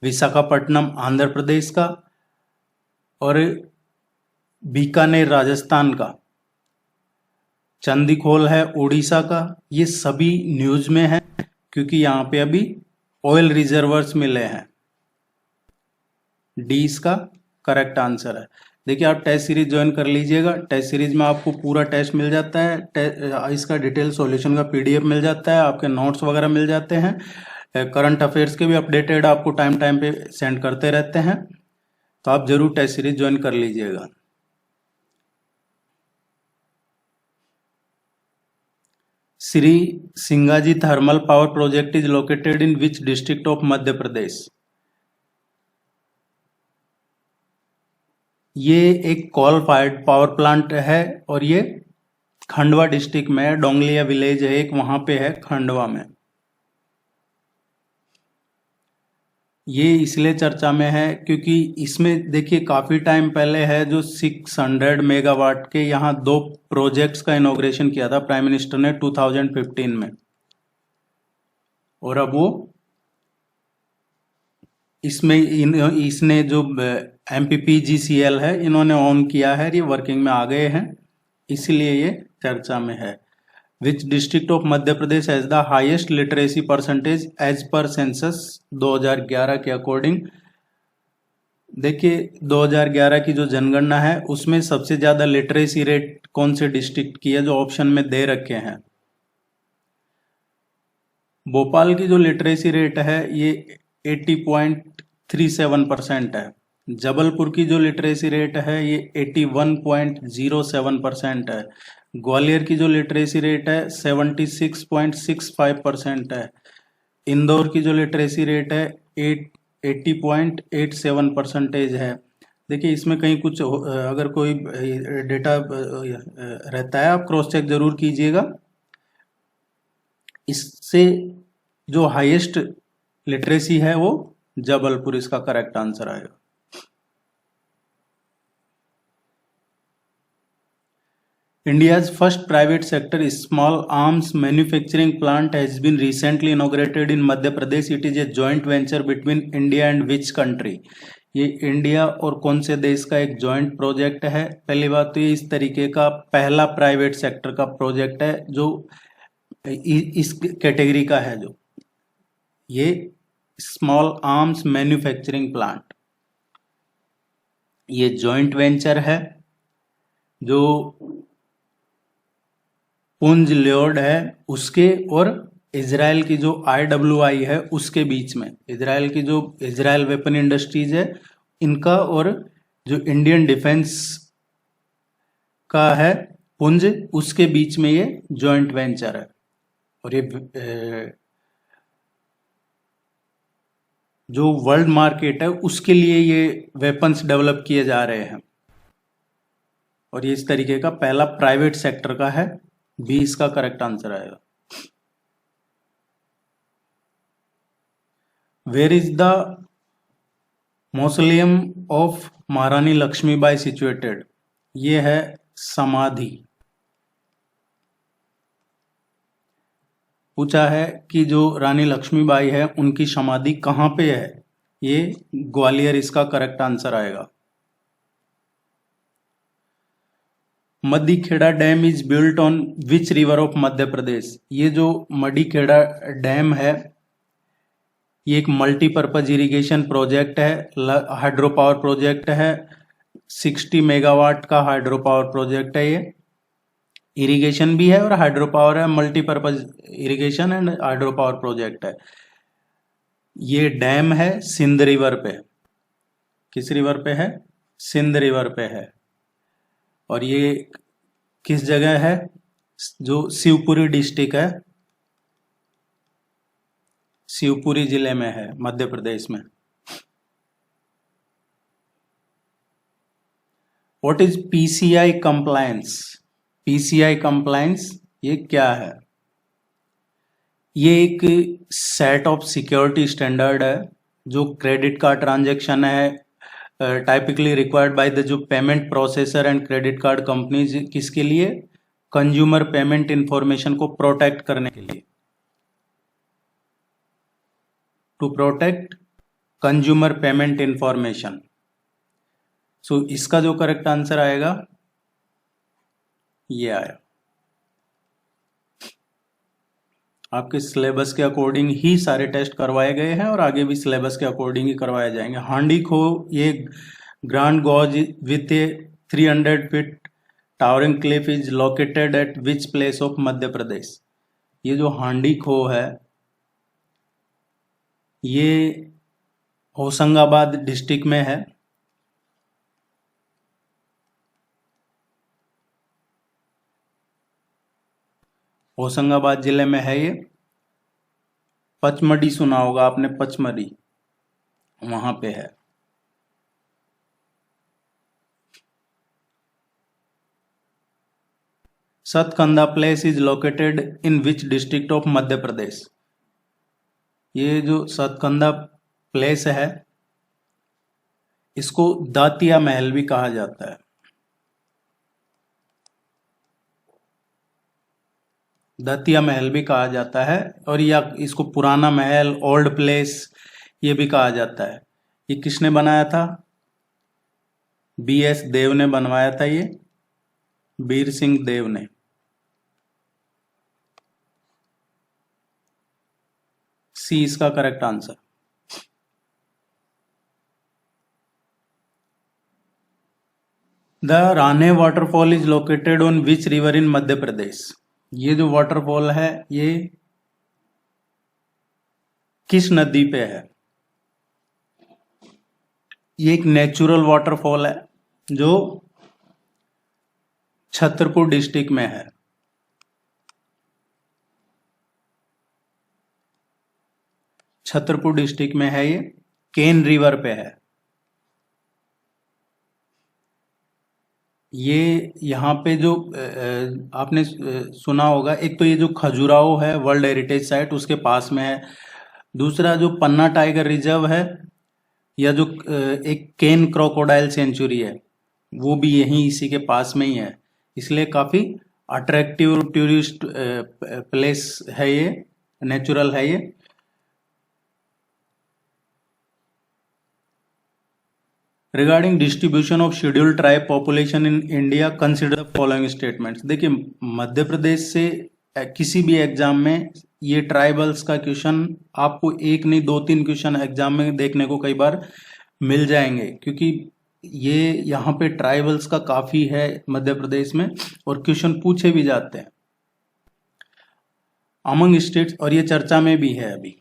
विशाखापट्टनम आंध्र प्रदेश का, और बीकानेर राजस्थान का, चंदीखोल है उड़ीसा का। ये सभी न्यूज में है क्योंकि यहाँ पे अभी ऑयल रिजर्वर्स मिले हैं। डी इसका करेक्ट आंसर है। देखिए आप टेस्ट सीरीज ज्वाइन कर लीजिएगा। टेस्ट सीरीज में आपको पूरा टेस्ट मिल जाता है, इसका डिटेल सॉल्यूशन का पीडीएफ मिल जाता है, आपके नोट्स वगैरह मिल जाते हैं, करंट अफेयर्स के भी अपडेटेड आपको टाइम टाइम पे सेंड करते रहते हैं। तो आप जरूर टेस्ट सीरीज ज्वाइन कर लीजिएगा। Shri Singaji thermal power project is located in which district of Madhya Pradesh? ये एक कोल फायर्ड पावर प्लांट है और ये खंडवा डिस्ट्रिक्ट में है। डोंगलिया विलेज है एक, वहां पे है खंडवा में। ये इसलिए चर्चा में है क्योंकि इसमें देखिए काफी टाइम पहले है जो 600 मेगावाट के यहाँ 2 प्रोजेक्ट्स का इनॉग्रेशन किया था प्राइम मिनिस्टर ने 2015 में, और अब वो इसमें इसने जो MPPGCL है इन्होंने ऑन किया है, ये वर्किंग में आ गए हैं, इसलिए ये चर्चा में है। Which district of Madhya Pradesh has the highest literacy percentage as per census 2011 के अकॉर्डिंग? देखिए 2011 की जो जनगणना है उसमें सबसे ज्यादा लिटरेसी रेट कौन से डिस्ट्रिक्ट की है, जो ऑप्शन में दे रखे हैं। भोपाल की जो लिटरेसी रेट है ये 80.37% है। जबलपुर की जो लिटरेसी रेट है ये 81.07% है। ग्वालियर की जो लिटरेसी रेट है 76.65% है। इंदौर की जो लिटरेसी रेट है 80.87% है। देखिए इसमें कहीं कुछ अगर कोई डेटा रहता है आप क्रॉस चेक जरूर कीजिएगा। इससे जो हाईएस्ट लिटरेसी है वो जबलपुर, इसका करेक्ट आंसर आएगा। India's first private sector small arms manufacturing plant has been recently inaugurated in Madhya Pradesh. It is a joint venture between India and which country? ये India और कौन से देश का एक जॉइंट प्रोजेक्ट है? पहली बात तो ये इस तरीके का पहला प्राइवेट सेक्टर का प्रोजेक्ट है जो इस कैटेगरी का है, जो ये स्मॉल आर्म्स मैन्युफैक्चरिंग प्लांट, ये जॉइंट वेंचर है जो पुंज ल्योड है उसके और इजराइल की जो IWI है उसके बीच में, इजराइल की जो इजराइल वेपन इंडस्ट्रीज है इनका और जो इंडियन डिफेंस का है पुंज, उसके बीच में ये जॉइंट वेंचर है। और ये जो वर्ल्ड मार्केट है उसके लिए ये वेपन्स डेवलप किए जा रहे हैं, और ये इस तरीके का पहला प्राइवेट सेक्टर का है। बी इसका करेक्ट आंसर आएगा। Where is the mausoleum of Maharani Lakshmibai situated? ये है समाधि। पूछा है कि जो रानी लक्ष्मीबाई है उनकी समाधि कहाँ पे है? ये ग्वालियर, इसका करेक्ट आंसर आएगा। Madikheda dam is built on which river of Madhya Pradesh? ये जो मडीखेड़ा डैम है ये एक मल्टीपर्पज इरिगेशन प्रोजेक्ट है, हाइड्रो पावर प्रोजेक्ट है, 60 मेगावाट का हाइड्रो पावर प्रोजेक्ट है। ये इरिगेशन भी है और हाइड्रो पावर है, multipurpose irrigation and hydro power project है। ये डैम है सिंध रिवर पे। किस रिवर पे है? सिंध रिवर पे है। और ये किस जगह है? जो शिवपुरी डिस्ट्रिक्ट है, शिवपुरी जिले में है, मध्य प्रदेश में। What is PCI compliance? PCI compliance ये क्या है? ये एक सेट ऑफ सिक्योरिटी स्टैंडर्ड है जो क्रेडिट कार्ड ट्रांजैक्शन है टाइपिकली रिक्वायर्ड बाय द जो payment processor and credit card companies, किसके लिए? कंज्यूमर पेमेंट इंफॉर्मेशन को प्रोटेक्ट करने के लिए, to protect consumer payment information. So इसका जो करेक्ट आंसर आएगा ये आया। आपके सिलेबस के अकॉर्डिंग ही सारे टेस्ट करवाए गए हैं और आगे भी सिलेबस के अकॉर्डिंग ही करवाए जाएंगे। हांडी खो ये grand gorge with a 300 feet towering cliff is located at which place of Madhya Pradesh. ये जो हांडी खो है ये होशंगाबाद डिस्ट्रिक्ट में है। होशंगाबाद जिले में है ये। पचमढ़ी सुना होगा आपने, पचमढ़ी वहां पे है। Satkunda place is located in which district of Madhya Pradesh. ये जो सतकंदा प्लेस है इसको दातिया महल भी कहा जाता है। दातिया महल भी कहा जाता है और या इसको पुराना महल, ओल्ड प्लेस ये भी कहा जाता है। ये किसने बनाया था? BS देव ने बनवाया था ये, बीर सिंह देव ने। सी इसका correct answer. The Raneh waterfall is located on which river in Madhya Pradesh. ये जो वाटरफॉल है ये किस नदी पे है? ये एक नेचुरल वाटरफॉल है जो छतरपुर डिस्ट्रिक्ट में है। छतरपुर डिस्ट्रिक्ट में है, ये केन रिवर पे है। ये यहाँ पे जो आपने सुना होगा, एक तो ये जो खजुराहो है वर्ल्ड हेरिटेज साइट उसके पास में है। दूसरा जो पन्ना टाइगर रिजर्व है या जो एक केन क्रोकोडाइल सेंचुरी है वो भी यहीं इसी के पास में ही है। इसलिए काफी अट्रैक्टिव टूरिस्ट प्लेस है ये, नेचुरल है ये। Regarding distribution of scheduled tribe population in India consider the following statements. देखिए मध्य प्रदेश से किसी भी एग्जाम में ये ट्राइबल्स का क्वेश्चन आपको एक नहीं 2-3 क्वेश्चन एग्जाम में देखने को कई बार मिल जाएंगे, क्योंकि ये यहाँ पे ट्राइबल्स का काफी है मध्य प्रदेश में और क्वेश्चन पूछे भी जाते हैं अमंग स्टेट्स, और ये चर्चा में भी है अभी।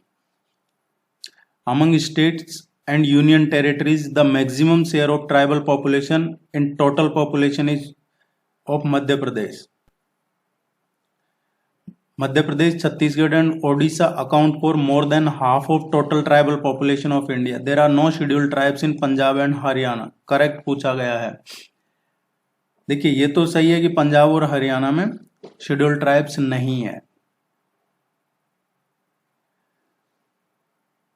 Among states and union territories the maximum share of tribal population in total population is of Madhya Pradesh. Madhya Pradesh, Chhattisgarh and Odisha account for more than half of total tribal population of India. There are no scheduled tribes in Punjab and Haryana. Correct पूछा गया है। देखिए ये तो सही है कि पंजाब और हरियाणा में शेड्यूल्ड ट्राइब्स नहीं है।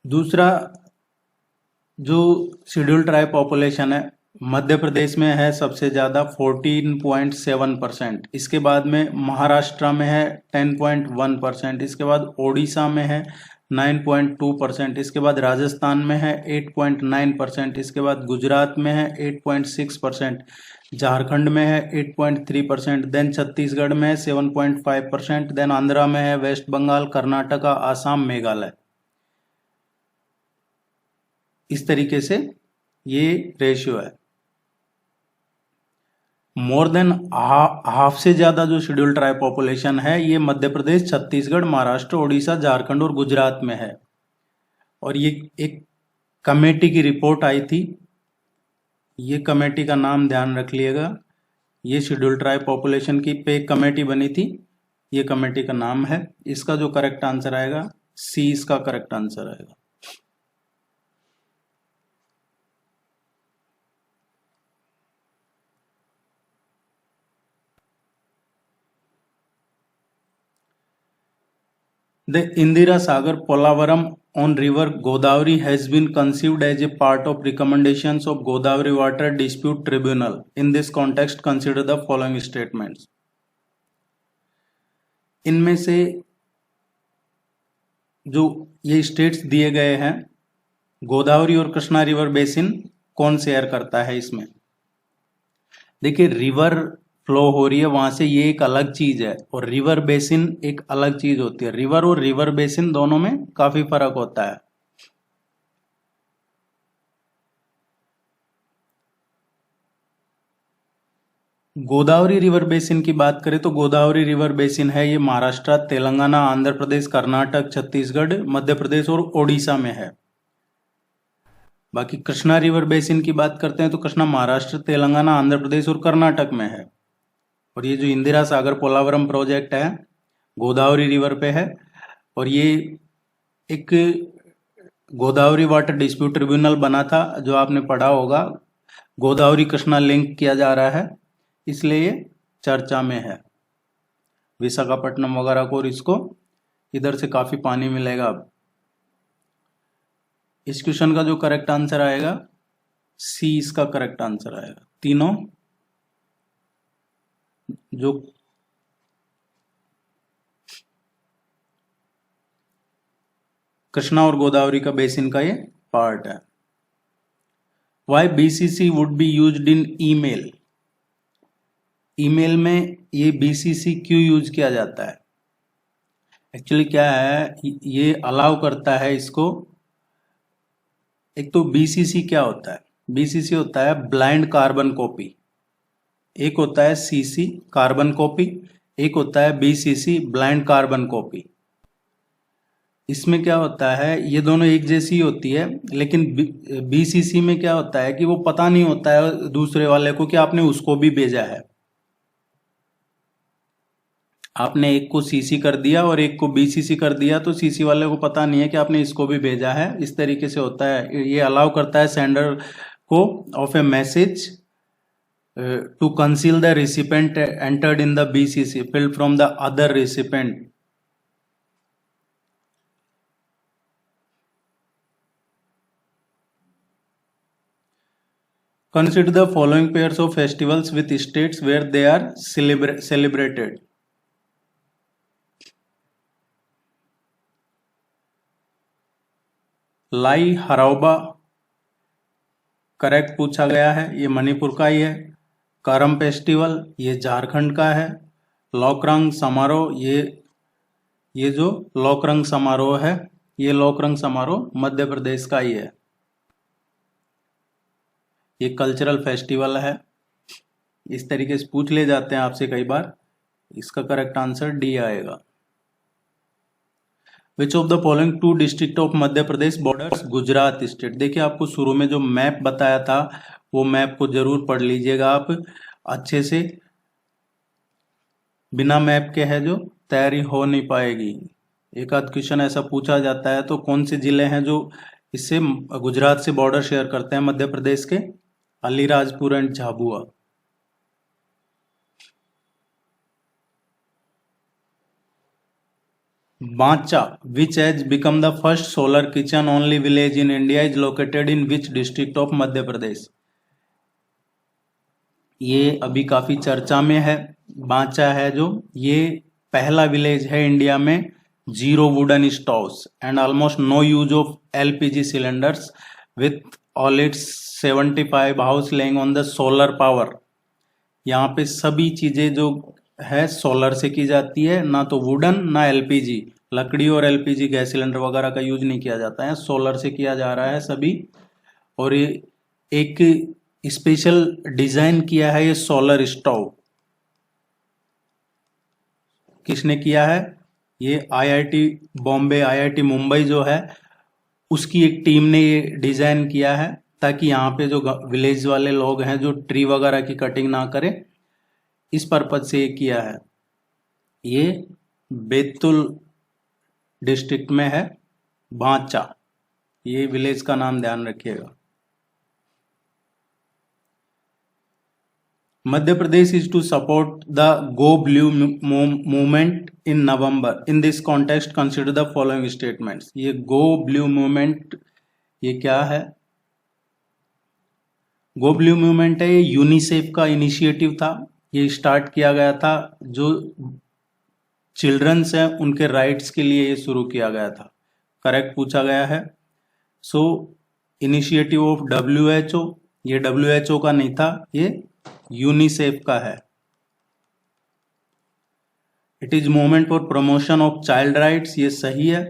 दूसरा जो शेड्यूल्ड ट्राइब पॉपुलेशन है मध्य प्रदेश में है सबसे ज्यादा 14.7%। इसके बाद में महाराष्ट्र में है 10.1%। इसके बाद ओडिशा में है 9.2%। इसके बाद राजस्थान में है 8.9%। इसके बाद गुजरात में है 8.6%। झारखंड में है 8.3%। देन छत्तीसगढ़ में है 7.5%। देन आंध्रा में है, वेस्ट बंगाल, कर्नाटका, आसाम, मेघालय। इस तरीके से ये रेशियो है। मोर देन हाफ से ज्यादा जो शेड्यूल्ड ट्राइब पॉपुलेशन है ये मध्य प्रदेश, छत्तीसगढ़, महाराष्ट्र, उड़ीसा, झारखंड और गुजरात में है। और ये एक कमेटी की रिपोर्ट आई थी, ये कमेटी का नाम ध्यान रख लिएगा। ये शेड्यूल्ड ट्राइब पॉपुलेशन की पे कमेटी बनी थी, ये कमेटी का नाम है। इसका जो करेक्ट आंसर आएगा सी इसका करेक्ट आंसर आएगा। The Indira Sagar Polavaram on river Godavari has been conceived as a part of recommendations of Godavari Water Dispute Tribunal. In this context, consider the following statements. इनमें से जो ये states दिए गए हैं, गोदावरी और कृष्णा रिवर बेसिन कौन शेयर करता है इसमें? देखिए रिवर फ्लो हो रही है वहां से, ये एक अलग चीज है, और रिवर बेसिन एक अलग चीज होती है। रिवर और रिवर बेसिन दोनों में काफी फर्क होता है। गोदावरी रिवर बेसिन की बात करें तो गोदावरी रिवर बेसिन है ये महाराष्ट्र, तेलंगाना, आंध्र प्रदेश, कर्नाटक, छत्तीसगढ़, मध्य प्रदेश और ओडिशा में है। बाकी कृष्णा रिवर बेसिन की बात करते हैं तो कृष्णा महाराष्ट्र, तेलंगाना, आंध्र प्रदेश और कर्नाटक में है। और ये जो इंदिरा सागर पोलावरम प्रोजेक्ट है गोदावरी रिवर पे है, और ये एक गोदावरी वाटर डिस्प्यूट ट्रिब्यूनल बना था, जो आपने पढ़ा होगा। गोदावरी कृष्णा लिंक किया जा रहा है, इसलिए ये चर्चा में है विशाखापट्टनम वगैरह को, और इसको इधर से काफी पानी मिलेगा। अब इस क्वेश्चन का जो करेक्ट आंसर आएगा सी, इसका करेक्ट आंसर आएगा। तीनों जो कृष्णा और गोदावरी का बेसिन का ये पार्ट है। Why BCC would be used in email? Email में ये बीसीसी क्यों यूज किया जाता है? एक्चुअली क्या है, ये अलाउ करता है इसको। एक तो बीसीसी क्या होता है? बीसीसी होता है ब्लाइंड कार्बन कॉपी, एक होता है सीसी कार्बन कॉपी, एक होता है बीसीसी ब्लाइंड कार्बन कॉपी। इसमें क्या होता है, ये दोनों एक जैसी होती है, लेकिन बीसीसी में क्या होता है कि वो पता नहीं होता है दूसरे वाले को कि आपने उसको भी भेजा है। आपने एक को सीसी कर दिया और एक को बीसीसी कर दिया, तो सीसी वाले को पता नहीं है कि आपने इसको भी भेजा है। इस तरीके से होता है। ये अलाउ करता है सेंडर को of a message to conceal the recipient entered in the BCC field from the other recipient. Consider the following pairs of festivals with states where they are celebrated. Lai Haraoba correct पूछा गया है, ये मणिपुर का ही है। करम फेस्टिवल ये झारखंड का है। लोकरंग समारोह ये जो लोकरंग समारोह है, ये लोकरंग समारोह मध्य प्रदेश का ही है। ये कल्चरल फेस्टिवल है। इस तरीके से पूछ ले जाते हैं आपसे कई बार। इसका करेक्ट आंसर डी आएगा। Which of the following two district of Madhya Pradesh borders Gujarat state? देखिए आपको शुरू में जो मैप बताया था वो मैप को जरूर पढ़ लीजिएगा आप अच्छे से। बिना मैप के है जो तैयारी हो नहीं पाएगी। एक आध क्वेश्चन ऐसा पूछा जाता है तो कौन से जिले हैं जो इससे गुजरात से बॉर्डर शेयर करते हैं मध्य प्रदेश के? Alirajpur and Jhabua. Bancha which has become the first solar kitchen only village in India is located in which district of Madhya Pradesh? ये अभी काफी चर्चा में है। बांचा है जो, ये पहला विलेज है इंडिया में zero wooden stoves and almost no use of LPG cylinders with all its 75 house lying on the solar power. यहाँ पे सभी चीजें जो है सोलर से की जाती है, ना तो वुडन ना एलपीजी, लकड़ी और एलपीजी गैस सिलेंडर वगैरह का यूज नहीं किया जाता है, सोलर से किया जा रहा है सभी। और ये एक स्पेशल डिजाइन किया है ये सोलर स्टोव। किसने किया है? ये आईआईटी बॉम्बे, आईआईटी मुंबई जो है उसकी एक टीम ने ये डिजाइन किया है, ताकि यहाँ पे जो विलेज वाले लोग हैं जो ट्री वगैरह की कटिंग ना करें, इस पर्पज से ये किया है। ये बैतूल डिस्ट्रिक्ट में है बांचा, ये विलेज का नाम ध्यान रखिएगा। Madhya Pradesh is to support the Go Blue movement in November. In this context, consider the following statements. ये Go Blue movement ये क्या है? Go Blue movement है, ये यूनिसेफ का इनिशिएटिव था। ये स्टार्ट किया गया था, जो चिल्ड्रंस हैं उनके राइट्स के लिए ये शुरू किया गया था। करेक्ट पूछा गया है। सो इनिशिएटिव ऑफ WHO, ये WHO का नहीं था, ये यूनिसेफ का है। It is movement for promotion of child rights, ये सही है।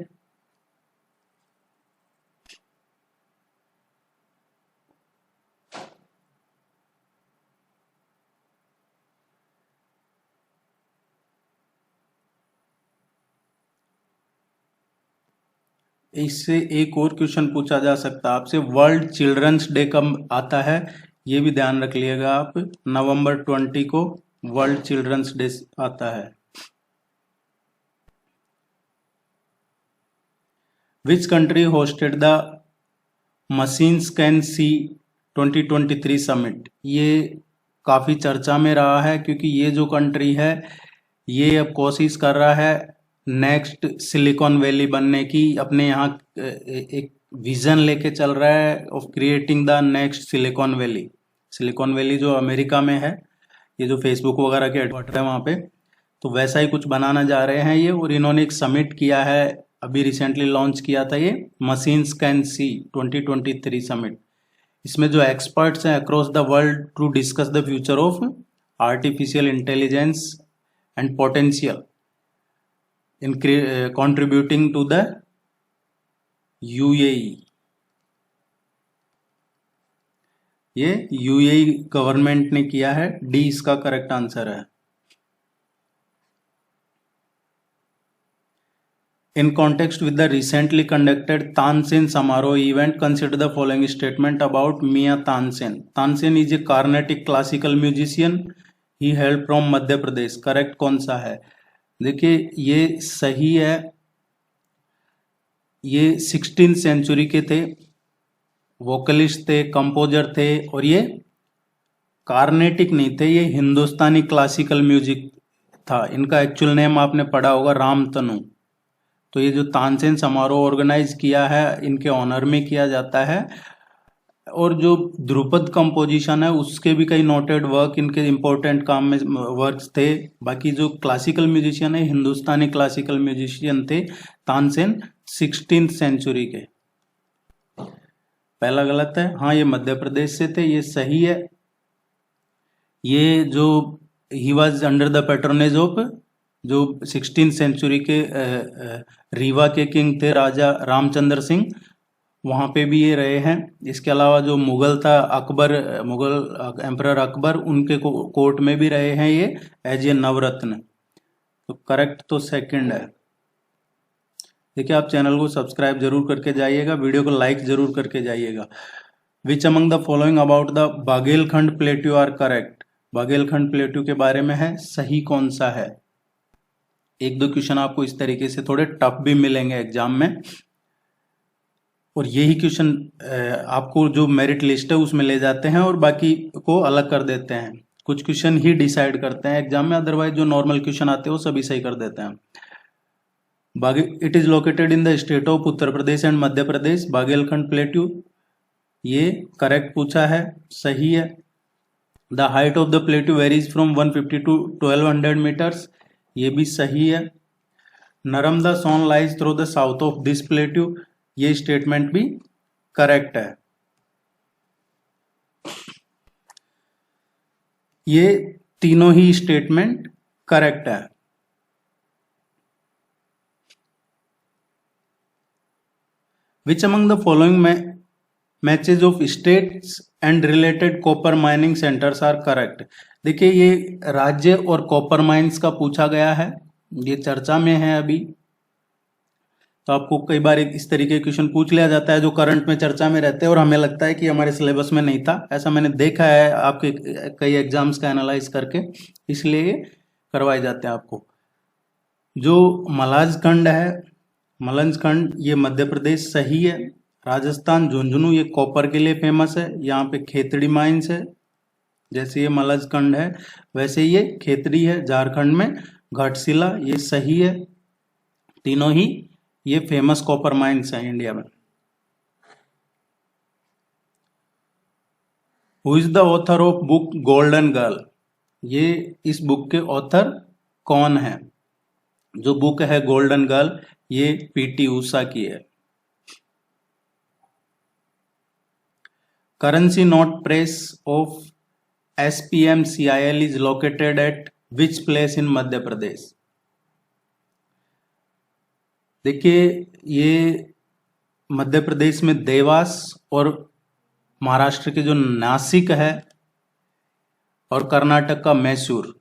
इससे एक और क्वेश्चन पूछा जा सकता है आपसे, वर्ल्ड चिल्ड्रंस डे कब आता है, ये भी ध्यान रख लिएगा आप। नवंबर 20 को वर्ल्ड चिल्ड्रंस डे आता है। Which country hosted the machines can see 2023 summit, ये काफी चर्चा में रहा है क्योंकि ये जो कंट्री है ये अब कोशिश कर रहा है नेक्स्ट सिलिकॉन वैली बनने की, अपने यहाँ एक विजन लेके चल रहा है of creating the next silicon valley. Silicon valley जो अमेरिका में है, ये जो फेसबुक वगैरह के हेडक्वार्टर है वहाँ पे, तो वैसा ही कुछ बनाना जा रहे हैं ये। और इन्होंने एक समिट किया है, अभी रिसेंटली लॉन्च किया था ये मशीन्स कैन सी 2023 समिट। इसमें जो एक्सपर्ट्स हैं across the world to discuss the future of artificial intelligence and potential in contributing to the UAE। ये UAE गवर्नमेंट ने किया है, डी इसका करेक्ट आंसर है। In context with the recently conducted Tansen Samaroh event, consider the following statement about Mia Tansen. Tansen is a Carnatic classical musician. He hailed from Madhya Pradesh. Correct कौन सा है? देखिए ये सही है, ये 16th सेंचुरी के थे, वोकलिस्ट थे, कंपोजर थे, और ये कार्नेटिक नहीं थे, ये हिंदुस्तानी क्लासिकल म्यूजिक था। इनका एक्चुअल नेम आपने पढ़ा होगा रामतनु। तो ये जो तानसेन समारोह ऑर्गेनाइज किया है इनके ऑनर में किया जाता है। और जो ध्रुपद कंपोजिशन है उसके भी कई नोटेड वर्क इनके इंपॉर्टेंट काम में वर्क्स थे। बाकी जो क्लासिकल म्यूजिशियन है, हिंदुस्तानी क्लासिकल म्यूजिशियन थे तानसेन 16th सेंचुरी के। पहला गलत है, हाँ ये मध्य प्रदेश से थे, ये सही है। ये जो he was under the patronage of जो 16th सेंचुरी के रीवा के किंग थे राजा रामचंद्र सिंह, वहाँ पे भी ये रहे हैं। इसके अलावा जो मुगल था अकबर, मुगल एम्परर अकबर, उनके कोर्ट में भी रहे हैं ये एज ए नवरत्न। तो करेक्ट तो सेकंड है। देखिए आप चैनल को सब्सक्राइब जरूर करके जाइएगा, वीडियो को लाइक जरूर करके जाइएगा। Which among the following about the Baghelkhand plateau are correct, Baghelkhand plateau के बारे में है, सही कौन सा है? एक दो क्वेश्चन आपको इस तरीके से थोड़े टफ भी मिलेंगे एग्जाम में, और यही क्वेश्चन आपको जो मेरिट लिस्ट है उसमें ले जाते हैं और बाकी को अलग कर देते हैं। कुछ क्वेश्चन ही डिसाइड करते हैं एग्जाम में, अदरवाइज जो नॉर्मल क्वेश्चन आते हैं वो सभी सही कर देते हैं। It is located in the state of Uttar Pradesh and Madhya Pradesh, Baghelkhand plateau, ये करेक्ट पूछा है, सही है। The height of the plateau varies from 150 to 1200 metres, ये भी सही है। Narmada Son lies through the south of this plateau, ये स्टेटमेंट भी करेक्ट है। ये तीनों ही स्टेटमेंट करेक्ट है। Which among the following matches of states and related copper mining centres are correct. देखिए ये राज्य और कॉपर माइंस का पूछा गया है, ये चर्चा में है अभी। तो आपको कई बार इस तरीके के क्वेश्चन पूछ लिया जाता है जो करंट में चर्चा में रहते हैं और हमें लगता है कि हमारे सिलेबस में नहीं था। ऐसा मैंने देखा है आपके कई एग्जाम्स का एनालाइज करके, इसलिए करवाए जाते हैं आपको। जो मलाजखंड है, मलंजखंड, ये मध्य प्रदेश, सही है। राजस्थान झुंझुनू, ये कॉपर के लिए फेमस है, यहाँ पे खेतड़ी माइंस है। जैसे ये मलंजखंड है वैसे ये खेतड़ी है झारखंड में। घाटशिला, ये सही है। तीनों ही ये फेमस कॉपर माइंस हैं इंडिया में। Who is the author of book golden girl, ये इस बुक के ऑथर कौन है? जो बुक है गोल्डन गर्ल, ये पीटी उषा की है। Currency note press of SPMCIL is located at which place in मध्य प्रदेश? देखिए, ये मध्य प्रदेश में देवास और महाराष्ट्र के जो नासिक है और कर्नाटक का मैसूर,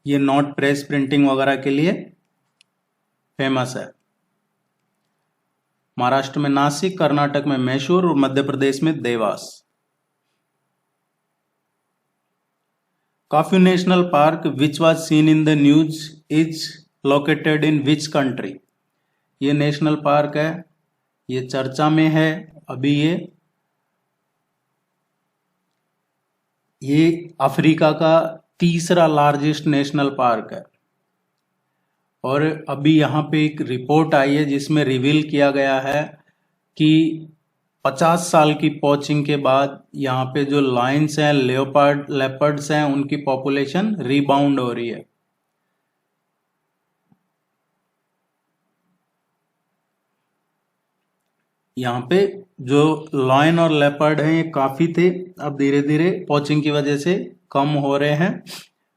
ये नोट प्रेस प्रिंटिंग वगैरह के लिए फेमस है। महाराष्ट्र में नासिक, कर्नाटक में मैसूर और मध्य प्रदेश में Dewas. Kafue national park which was seen in the news is located in which country? ये नेशनल पार्क है, ये चर्चा में है अभी। ये अफ्रीका का तीसरा लार्जेस्ट नेशनल पार्क है और अभी यहाँ पे एक रिपोर्ट आई है जिसमें रिवील किया गया है कि 50 साल की पॉचिंग के बाद यहाँ पे जो लायंस हैं, लेपर्ड्स हैं, उनकी पॉपुलेशन रिबाउंड हो रही है। यहाँ पे जो लायन और लेपर्ड हैं ये काफी थे, अब धीरे धीरे पॉचिंग की वजह से कम हो रहे हैं।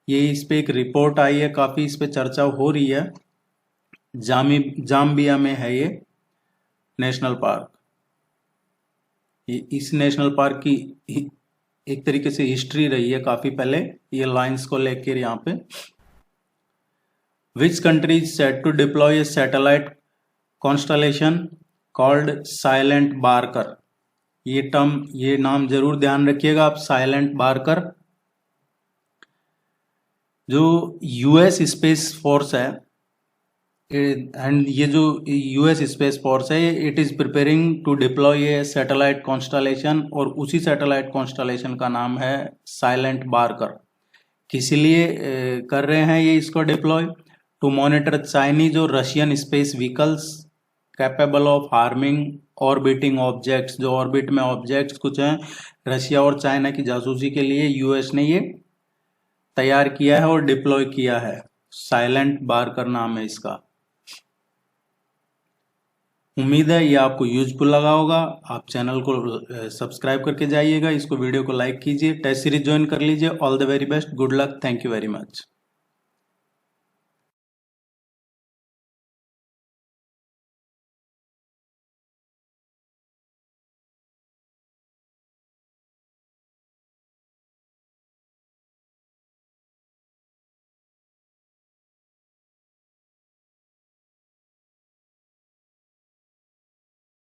ये इस पे एक रिपोर्ट आई है, काफी इस पे चर्चा हो रही है। जाम्बिया में है ये नेशनल पार्क। इस नेशनल पार्क की एक तरीके से हिस्ट्री रही है काफी पहले, ये लायंस को लेकर। यहाँ पे which country is set to deploy a satellite constellation called silent barker? ये नाम जरूर ध्यान रखिएगा आप, साइलेंट बार्कर। जो यूएस स्पेस फोर्स है, एंड ये जो यूएस स्पेस फोर्स है, it is preparing to deploy a satellite constellation, और उसी सैटेलाइट कॉन्स्टलेशन का नाम है साइलेंट बार्कर। किस लिए कर रहे हैं ये इसको डिप्लॉय? टू मॉनिटर चाइनीज और Russian space vehicles capable of harming orbiting objects. जो ऑर्बिट में ऑब्जेक्ट्स कुछ हैं, रशिया और चाइना की जासूसी के लिए यूएस ने ये तैयार किया है और डिप्लॉय किया है। साइलेंट बार्कर नाम है इसका। उम्मीद है ये आपको यूजफुल लगा होगा। आप चैनल को सब्सक्राइब करके जाइएगा, इसको वीडियो को लाइक कीजिए, टेस्ट सीरीज ज्वाइन कर लीजिए। All the very best, good luck, thank you very much.